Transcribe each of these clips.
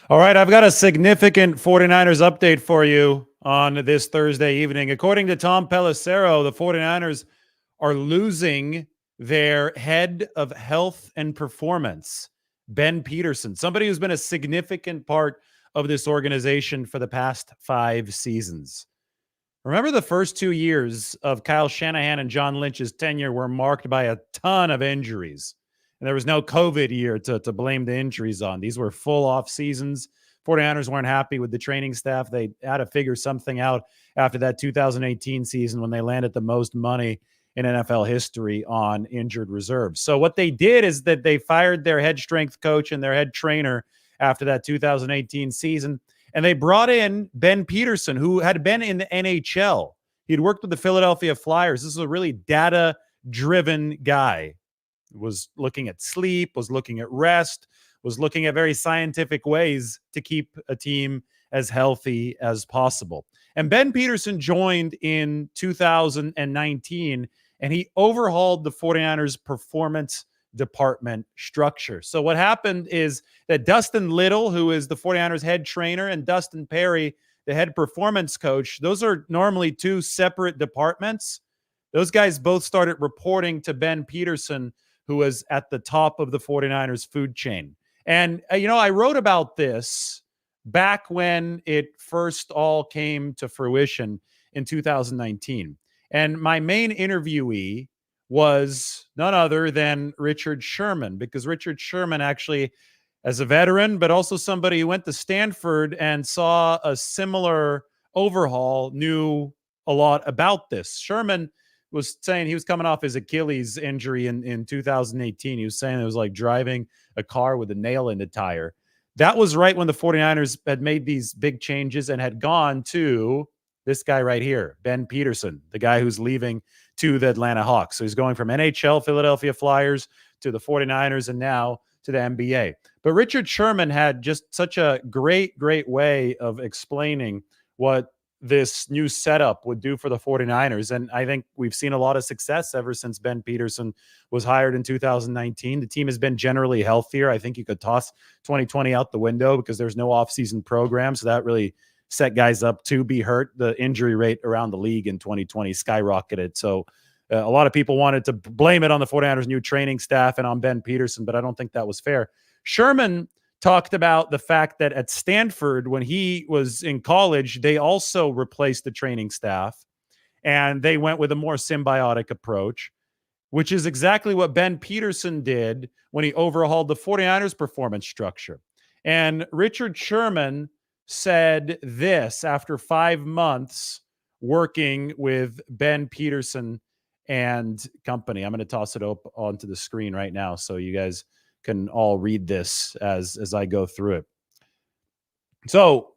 All right, I've got a significant 49ers update for you on this Thursday evening. According to Tom Pelissero, the 49ers are losing their head of health and performance, Ben Peterson, somebody who's been a significant part of this organization for the past 5 seasons. Remember, the first 2 years of Kyle Shanahan and John Lynch's tenure were marked by a ton of injuries. And there was no COVID year to blame the injuries on. These were full off seasons. 49ers weren't happy with the training staff. They had to figure something out after that 2018 season when they landed the most money in NFL history on injured reserves. So what they did is that they fired their head strength coach and their head trainer after that 2018 season, and they brought in Ben Peterson, who had been in the NHL. He'd worked with the Philadelphia Flyers. This is a really data-driven guy. Was looking at sleep, was looking at rest, was looking at very scientific ways to keep a team as healthy as possible. And Ben Peterson joined in 2019, and he overhauled the 49ers performance department structure. So what happened is that Dustin Little, who is the 49ers head trainer, and Dustin Perry, the head performance coach, those are normally two separate departments. Those guys both started reporting to Ben Peterson, who was at the top of the 49ers food chain. And, I wrote about this back when it first all came to fruition in 2019. And my main interviewee was none other than Richard Sherman, because Richard Sherman actually, as a veteran, but also somebody who went to Stanford and saw a similar overhaul, knew a lot about this. Sherman was saying he was coming off his Achilles injury in 2018. He was saying it was like driving a car with a nail in the tire. That was right when the 49ers had made these big changes and had gone to this guy right here, Ben Peterson, the guy who's leaving to the Atlanta Hawks. So he's going from NHL, Philadelphia Flyers, to the 49ers, and now to the NBA. But Richard Sherman had just such a great way of explaining what this new setup would do for the 49ers. And I think we've seen a lot of success ever since Ben Peterson was hired in 2019. The team has been generally healthier. I think you could toss 2020 out the window because there's no offseason program. So that really set guys up to be hurt. The injury rate around the league in 2020 skyrocketed. So a lot of people wanted to blame it on the 49ers new training staff and on Ben Peterson, but I don't think that was fair. Sherman talked about the fact that at Stanford, when he was in college, they also replaced the training staff and they went with a more symbiotic approach, which is exactly what Ben Peterson did when he overhauled the 49ers performance structure. And Richard Sherman said this after 5 months working with Ben Peterson and company. I'm going to toss it up onto the screen right now so you guys can all read this as I go through it. So,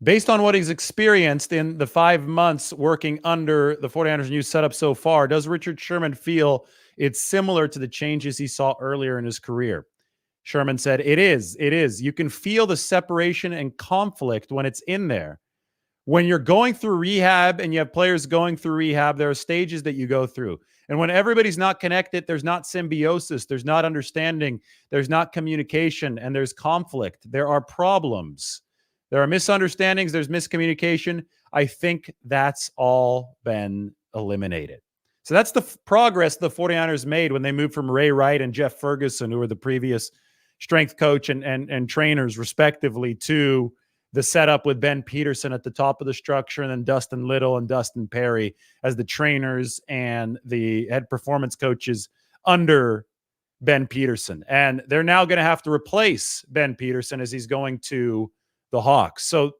based on what he's experienced in the 5 months working under the 49ers new setup so far, does Richard Sherman feel it's similar to the changes he saw earlier in his career? Sherman said, it is. You can feel the separation and conflict when it's in there. When you're going through rehab and you have players going through rehab, there are stages that you go through. And when everybody's not connected, there's not symbiosis, there's not understanding, there's not communication, and there's conflict. There are problems. There are misunderstandings, there's miscommunication. I think that's all been eliminated. So that's the progress the 49ers made when they moved from Ray Wright and Jeff Ferguson, who were the previous strength coach and trainers, respectively, to the setup with Ben Peterson at the top of the structure, and then Dustin Little and Dustin Perry as the trainers and the head performance coaches under Ben Peterson. And they're now going to have to replace Ben Peterson as he's going to the Hawks. So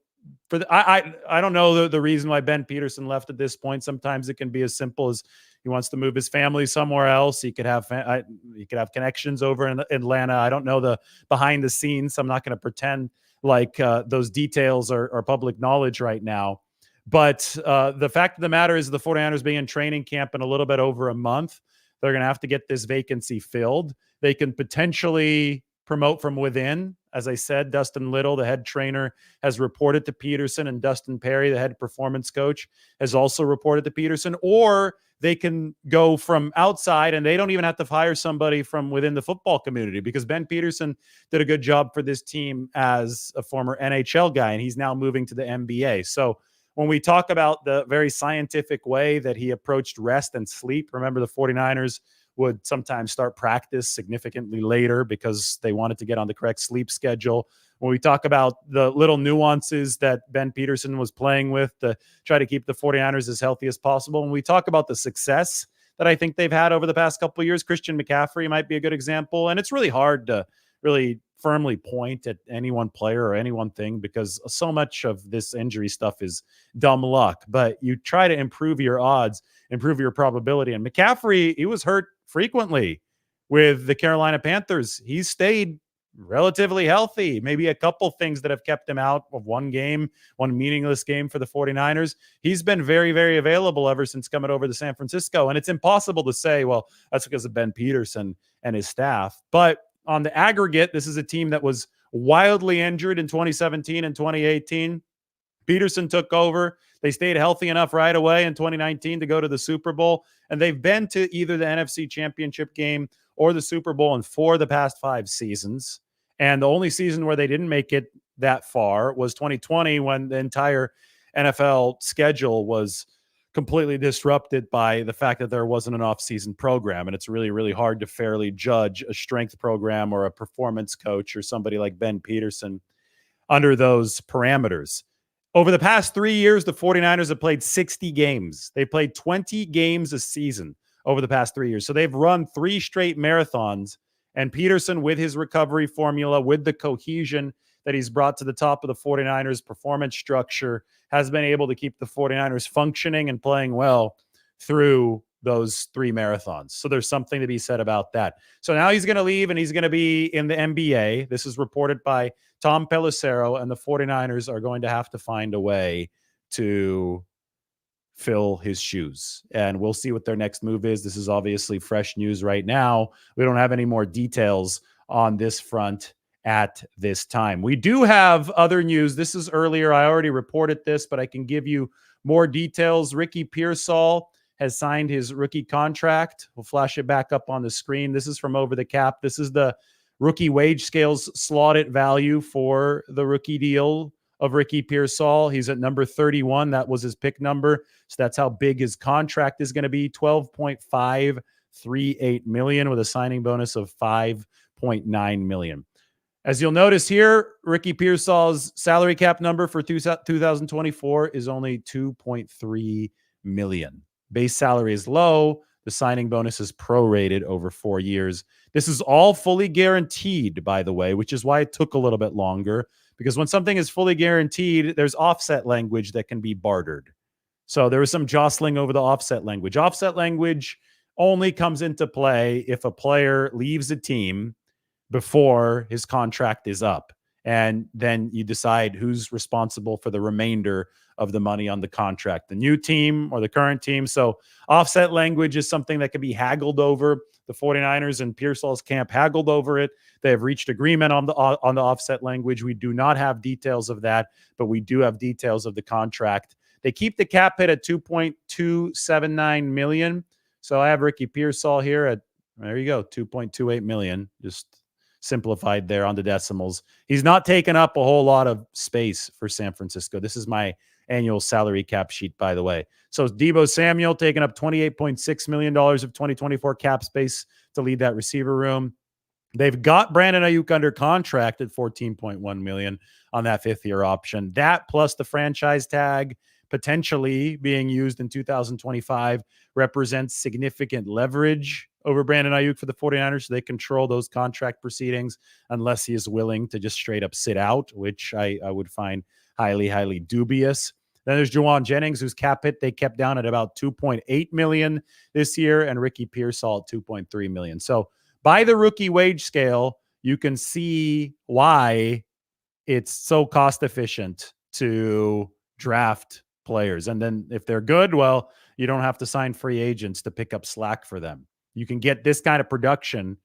I don't know the reason why Ben Peterson left at this point. Sometimes it can be as simple as he wants to move his family somewhere else. He could have connections over in Atlanta. I don't know the behind the scenes. I'm not going to pretend like those details are public knowledge right now. But the fact of the matter is the 49ers being in training camp in a little bit over a month, they're going to have to get this vacancy filled. They can potentially promote from within. As I said, Dustin Little, the head trainer, has reported to Peterson, and Dustin Perry, the head performance coach, has also reported to Peterson. Or they can go from outside and they don't even have to hire somebody from within the football community, because Ben Peterson did a good job for this team as a former NHL guy, and he's now moving to the NBA. So when we talk about the very scientific way that he approached rest and sleep, remember the 49ers would sometimes start practice significantly later because they wanted to get on the correct sleep schedule. When we talk about the little nuances that Ben Peterson was playing with to try to keep the 49ers as healthy as possible, when we talk about the success that I think they've had over the past couple of years, Christian McCaffrey might be a good example. And it's really hard to really firmly point at any one player or any one thing, because so much of this injury stuff is dumb luck. But you try to improve your odds, improve your probability. And McCaffrey, he was hurt frequently with the Carolina Panthers. He stayed relatively healthy. Maybe a couple things that have kept him out of one game, one meaningless game for the 49ers. He's been very, very available ever since coming over to San Francisco. And it's impossible to say, well, that's because of Ben Peterson and his staff. But on the aggregate, this is a team that was wildly injured in 2017 and 2018. Peterson took over. They stayed healthy enough right away in 2019 to go to the Super Bowl. And they've been to either the NFC Championship game or the Super Bowl in 4 of the past 5 seasons. And the only season where they didn't make it that far was 2020, when the entire NFL schedule was completely disrupted by the fact that there wasn't an off-season program. And it's really, really hard to fairly judge a strength program or a performance coach or somebody like Ben Peterson under those parameters. Over the past 3 years, the 49ers have played 60 games. They played 20 games a season over the past 3 years. So they've run 3 straight marathons. And Peterson, with his recovery formula, with the cohesion that he's brought to the top of the 49ers performance structure, has been able to keep the 49ers functioning and playing well through those 3 marathons. So there's something to be said about that. So now he's going to leave and he's going to be in the NBA. This is reported by Tom Pelissero, and the 49ers are going to have to find a way to fill his shoes. And we'll see what their next move is. This is obviously fresh news right now. We don't have any more details on this front at this time. We do have other news. This is earlier. I already reported this, but I can give you more details. Ricky Pearsall has signed his rookie contract. We'll flash it back up on the screen. This is from Over the Cap. This is the rookie wage scales slotted value for the rookie deal of Ricky Pearsall. He's at number 31. That was his pick number. So that's how big his contract is going to be. $12.538 million with a signing bonus of $5.9 million. As you'll notice here, Ricky Pearsall's salary cap number for 2024 is only $2.3 million. Base salary is low. The signing bonus is prorated over 4 years. This is all fully guaranteed, by the way, which is why it took a little bit longer, because when something is fully guaranteed, there's offset language that can be bartered. So there was some jostling over the offset language. Offset language only comes into play if a player leaves a team before his contract is up. And then you decide who's responsible for the remainder of the money on the contract, the new team or the current team. So offset language is something that can be haggled over. The 49ers and Pearsall's camp haggled over it. They have reached agreement on the offset language. We do not have details of that, but we do have details of the contract. They keep the cap hit at $2.279 million. So I have Ricky Pearsall here at, there you go, $2.28 million. Just simplified there on the decimals. He's not taking up a whole lot of space for San Francisco. This is my annual salary cap sheet, by the way. So Deebo Samuel taking up $28.6 million of 2024 cap space to lead that receiver room. They've got Brandon Ayuk under contract at $14.1 million on that 5th-year option. That plus the franchise tag potentially being used in 2025 represents significant leverage over Brandon Ayuk for the 49ers. So they control those contract proceedings unless he is willing to just straight up sit out, which I would find highly, highly dubious. Then there's Juwan Jennings, whose cap hit they kept down at about $2.8 million this year, and Ricky Pearsall at $2.3 million. So by the rookie wage scale, you can see why it's so cost efficient to draft players. And then if they're good, well, you don't have to sign free agents to pick up slack for them. You can get this kind of production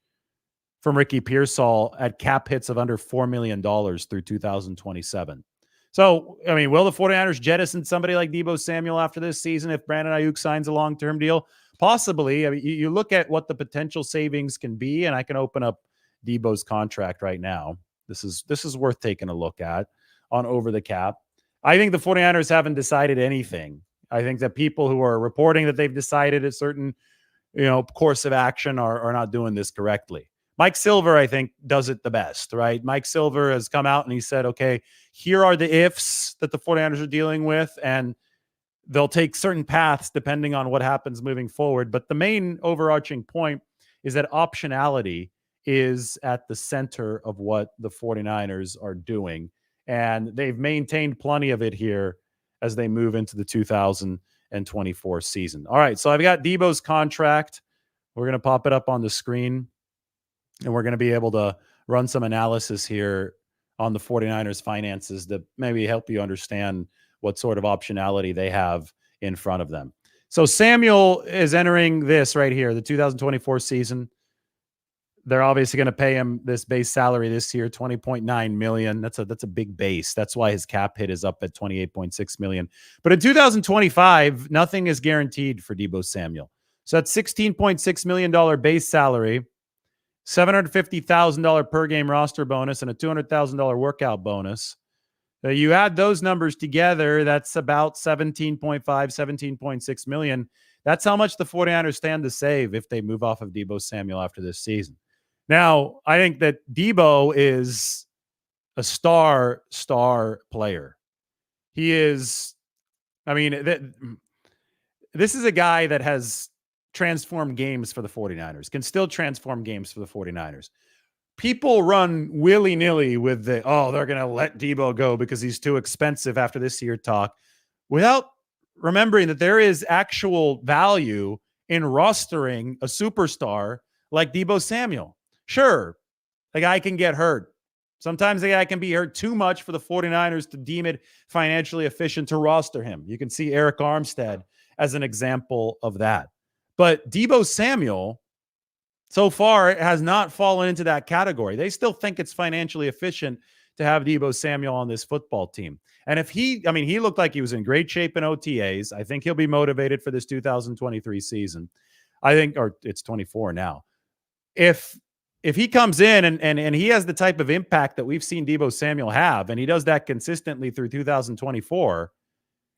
from Ricky Pearsall at cap hits of under $4 million through 2027. So, I mean, will the 49ers jettison somebody like Deebo Samuel after this season if Brandon Ayuk signs a long-term deal? possibly, I mean, you look at what the potential savings can be, and I can open up Debo's contract right now. This is worth taking a look at on over the cap. I think the 49ers haven't decided anything. I think that people who are reporting that they've decided a certain, course of action are not doing this correctly. Mike Silver, I think, does it the best, right? Mike Silver has come out and he said, okay, here are the ifs that the 49ers are dealing with, and they'll take certain paths depending on what happens moving forward. But the main overarching point is that optionality is at the center of what the 49ers are doing. And they've maintained plenty of it here as they move into the 2024 season. All right, so I've got Debo's contract. We're going to pop it up on the screen, and we're going to be able to run some analysis here on the 49ers finances to maybe help you understand what sort of optionality they have in front of them. So Samuel is entering this right here, the 2024 season. They're obviously going to pay him this base salary this year, $20.9 million. That's a big base. That's why his cap hit is up at $28.6 million. But in 2025, nothing is guaranteed for Debo Samuel. So that's $16.6 million base salary, $750,000 per game roster bonus, and a $200,000 workout bonus. You add those numbers together, that's about 17.6 million. That's how much the 49ers stand to save if they move off of Debo Samuel after this season. Now, I think that Debo is a star player. He is, this is a guy that has transformed games for the 49ers, can still transform games for the 49ers. People run willy-nilly with they're going to let Debo go because he's too expensive after this year talk, without remembering that there is actual value in rostering a superstar like Debo Samuel. Sure, the guy can get hurt. Sometimes the guy can be hurt too much for the 49ers to deem it financially efficient to roster him. You can see Eric Armstead as an example of that. But Debo Samuel, so far, it has not fallen into that category. They still think it's financially efficient to have Debo Samuel on this football team. And if he looked like he was in great shape in OTAs. I think he'll be motivated for this 2023 season. Or it's 24 now. If he comes in and he has the type of impact that we've seen Debo Samuel have, and he does that consistently through 2024,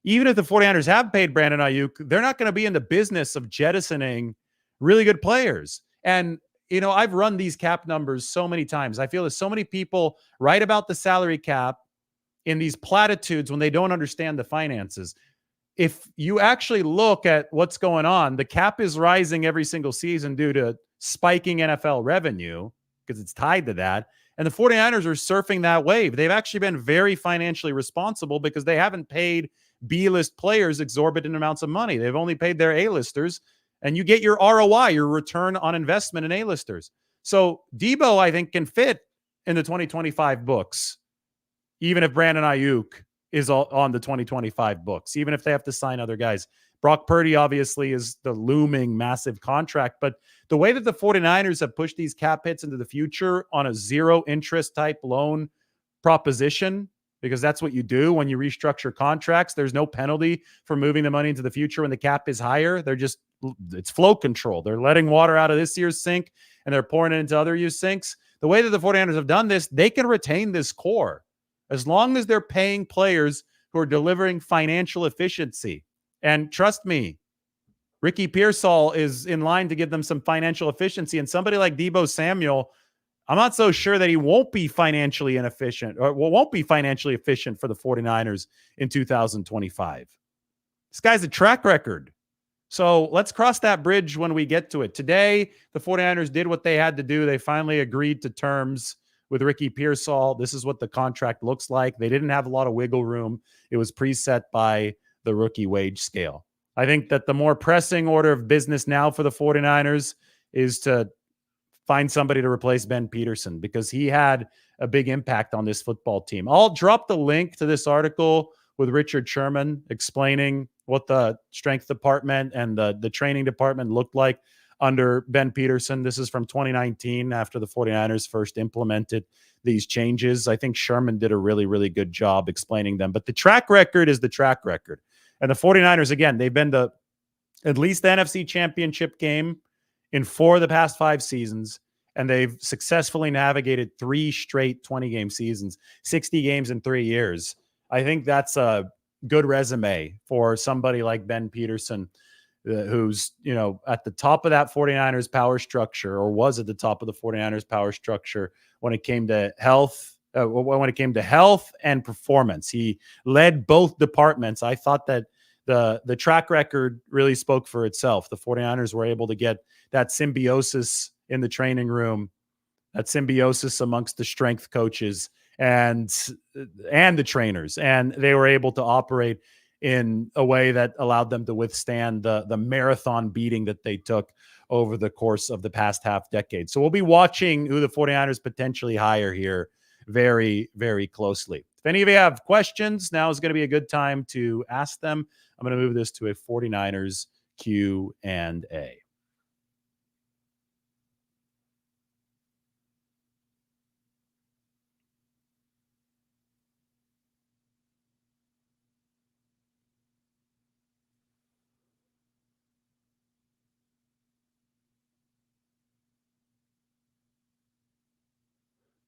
even if the 49ers have paid Brandon Ayuk, they're not going to be in the business of jettisoning really good players. And, I've run these cap numbers so many times. I feel that so many people write about the salary cap in these platitudes when they don't understand the finances. If you actually look at what's going on, the cap is rising every single season due to spiking NFL revenue because it's tied to that. And the 49ers are surfing that wave. They've actually been very financially responsible because they haven't paid B-list players exorbitant amounts of money. They've only paid their A-listers. And you get your ROI, your return on investment in A-listers. So Debo, I think, can fit in the 2025 books, even if Brandon Ayuk is on the 2025 books, even if they have to sign other guys. Brock Purdy, obviously, is the looming massive contract. But the way that the 49ers have pushed these cap hits into the future on a zero interest type loan proposition, because that's what you do when you restructure contracts. There's no penalty for moving the money into the future when the cap is higher. It's flow control. They're letting water out of this year's sink and they're pouring it into other year's sinks. The way that the 49ers have done this, they can retain this core as long as they're paying players who are delivering financial efficiency. And trust me, Ricky Pearsall is in line to give them some financial efficiency. And somebody like Debo Samuel, I'm not so sure that he won't be financially inefficient or won't be financially efficient for the 49ers in 2025. This guy's a track record. So let's cross that bridge when we get to it. Today, the 49ers did what they had to do. They finally agreed to terms with Ricky Pearsall. This is what the contract looks like. They didn't have a lot of wiggle room. It was preset by the rookie wage scale. I think that the more pressing order of business now for the 49ers is to find somebody to replace Ben Peterson because he had a big impact on this football team. I'll drop the link to this article with Richard Sherman explaining what the strength department and the training department looked like under Ben Peterson. This is from 2019 after the 49ers first implemented these changes. I think Sherman did a really, really good job explaining them. But the track record is the track record. And the 49ers, again, they've been the at least the NFC Championship game in 4 of the past 5 seasons, and they've successfully navigated 3 straight 20-game seasons, 60 games in 3 years. I think that's a good resume for somebody like Ben Peterson, who's, at the top of that 49ers power structure, or was at the top of the 49ers power structure when it came to health and performance. He led both departments. I thought that the track record really spoke for itself. The 49ers were able to get that symbiosis in the training room, that symbiosis amongst the strength coaches and the trainers, and they were able to operate in a way that allowed them to withstand the marathon beating that they took over the course of the past half decade. So we'll be watching who the 49ers potentially hire here very, very closely. If any of you have questions, now is going to be a good time to ask them. I'm going to move this to a 49ers Q&A.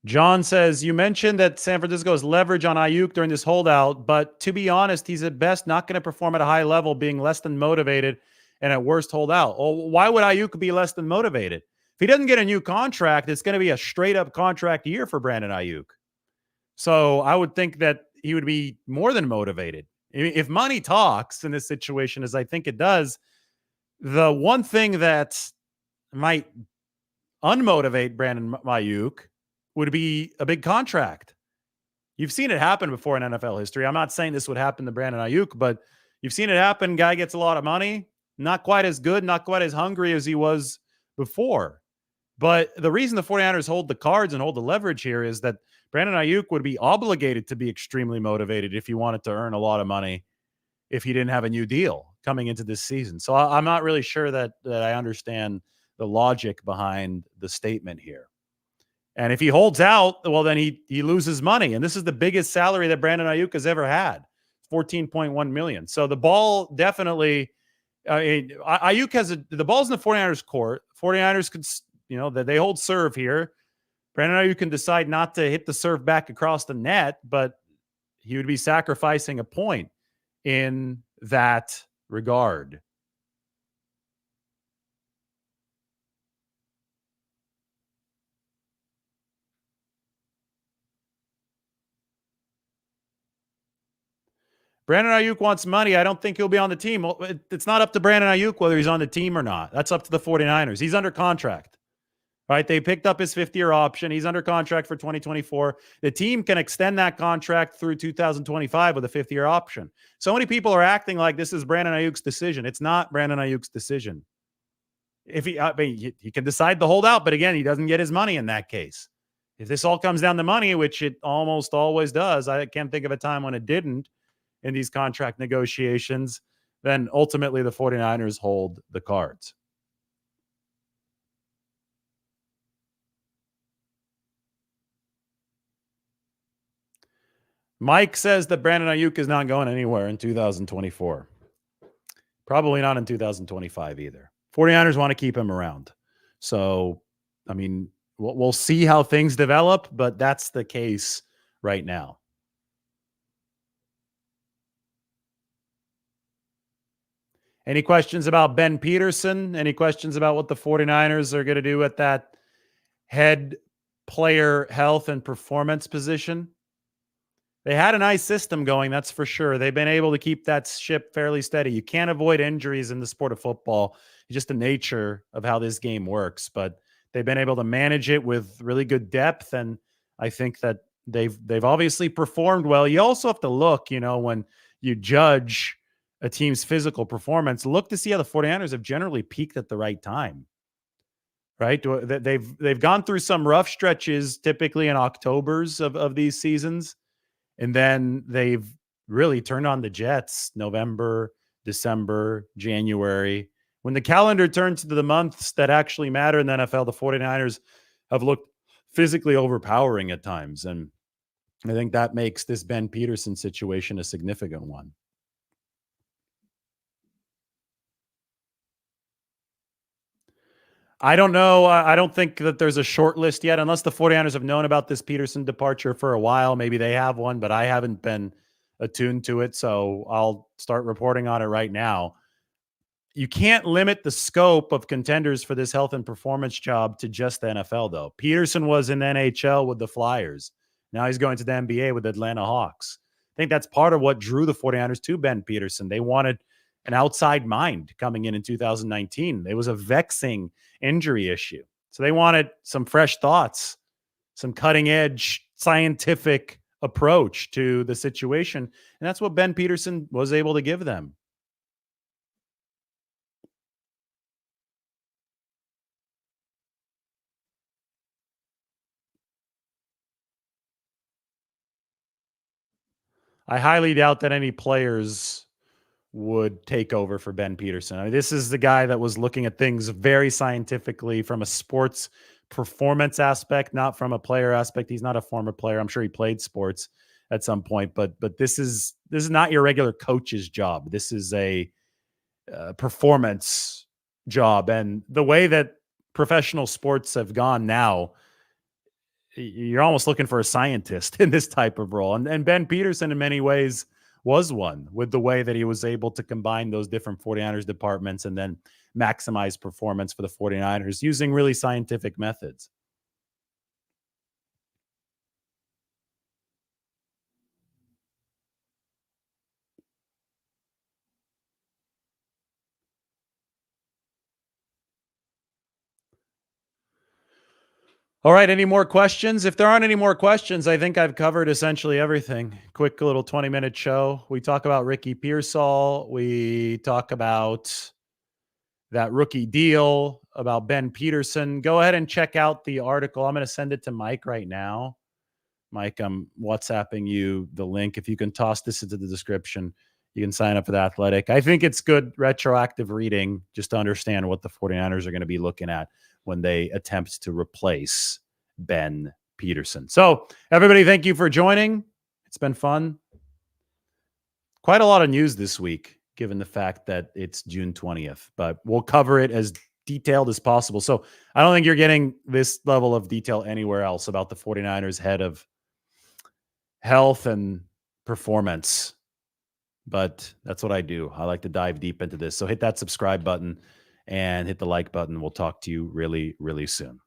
John says, you mentioned that San Francisco's leverage on Ayuk during this holdout, but to be honest, he's at best not going to perform at a high level, being less than motivated, and at worst holdout. Well, why would Ayuk be less than motivated? If he doesn't get a new contract, it's going to be a straight up contract year for Brandon Ayuk. So I would think that he would be more than motivated. If money talks in this situation, as I think it does, the one thing that might unmotivate Brandon Ayuk would be a big contract. You've seen it happen before in NFL history. I'm not saying this would happen to Brandon Ayuk, but you've seen it happen. Guy gets a lot of money, not quite as good, not quite as hungry as he was before. But the reason the 49ers hold the cards and hold the leverage here is that Brandon Ayuk would be obligated to be extremely motivated if he wanted to earn a lot of money if he didn't have a new deal coming into this season. So I'm not really sure that I understand the logic behind the statement here. And if he holds out, well, then he loses money. And this is the biggest salary that Brandon Ayuk has ever had, $14.1 million. So the ball definitely, Ayuk has the ball's in the 49ers court. 49ers could, that they hold serve here. Brandon Ayuk can decide not to hit the serve back across the net, but he would be sacrificing a point in that regard. Brandon Ayuk wants money. I don't think he'll be on the team. It's not up to Brandon Ayuk whether he's on the team or not. That's up to the 49ers. He's under contract, right? They picked up his 5th-year option. He's under contract for 2024. The team can extend that contract through 2025 with a 5th-year option. So many people are acting like this is Brandon Ayuk's decision. It's not Brandon Ayuk's decision. If he can decide to hold out, but again, he doesn't get his money in that case. If this all comes down to money, which it almost always does, I can't think of a time when it didn't in these contract negotiations, then ultimately the 49ers hold the cards. Mike says that Brandon Ayuk is not going anywhere in 2024. Probably not in 2025 either. 49ers want to keep him around. So, I mean, we'll see how things develop, but that's the case right now. Any questions about Ben Peterson? Any questions about what the 49ers are going to do at that head player health and performance position? They had a nice system going, that's for sure. They've been able to keep that ship fairly steady. You can't avoid injuries in the sport of football. It's just the nature of how this game works. But they've been able to manage it with really good depth, and I think that they've obviously performed well. You also have to look, when you judge a team's physical performance, look to see how the 49ers have generally peaked at the right time. Right? They've gone through some rough stretches, typically in Octobers of these seasons. And then they've really turned on the jets November, December, January. When the calendar turns to the months that actually matter in the NFL, the 49ers have looked physically overpowering at times. And I think that makes this Ben Peterson situation a significant one. I don't know. I don't think that there's a short list yet, unless the 49ers have known about this Peterson departure for a while. Maybe they have one, but I haven't been attuned to it. So I'll start reporting on it right now. You can't limit the scope of contenders for this health and performance job to just the NFL, though. Peterson was in the NHL with the Flyers. Now he's going to the NBA with the Atlanta Hawks. I think that's part of what drew the 49ers to Ben Peterson. They wanted an outside mind coming in 2019. It was a vexing injury issue. So they wanted some fresh thoughts, some cutting edge scientific approach to the situation. And that's what Ben Peterson was able to give them. I highly doubt that any players would take over for Ben Peterson. I mean, this is the guy that was looking at things very scientifically from a sports performance aspect, not from a player aspect. He's not a former player. I'm sure he played sports at some point, but this is not your regular coach's job. This is a performance job, and the way that professional sports have gone now, you're almost looking for a scientist in this type of role. And Ben Peterson, in many ways, was one with the way that he was able to combine those different 49ers departments and then maximize performance for the 49ers using really scientific methods. All right. Any more questions? If there aren't any more questions, I think I've covered essentially everything. Quick little 20-minute show. We talk about Ricky Pearsall. We talk about that rookie deal, about Ben Peterson. Go ahead and check out the article. I'm going to send it to Mike right now. Mike, I'm WhatsApping you the link. If you can toss this into the description, you can sign up for the Athletic. I think it's good retroactive reading just to understand what the 49ers are going to be looking at when they attempt to replace Ben Peterson. So, everybody, thank you for joining. It's been fun. Quite a lot of news this week, given the fact that it's June 20th, but we'll cover it as detailed as possible. So I don't think you're getting this level of detail anywhere else about the 49ers head of health and performance, but that's what I do. I like to dive deep into this. So hit that subscribe button and hit the like button. We'll talk to you really, really soon.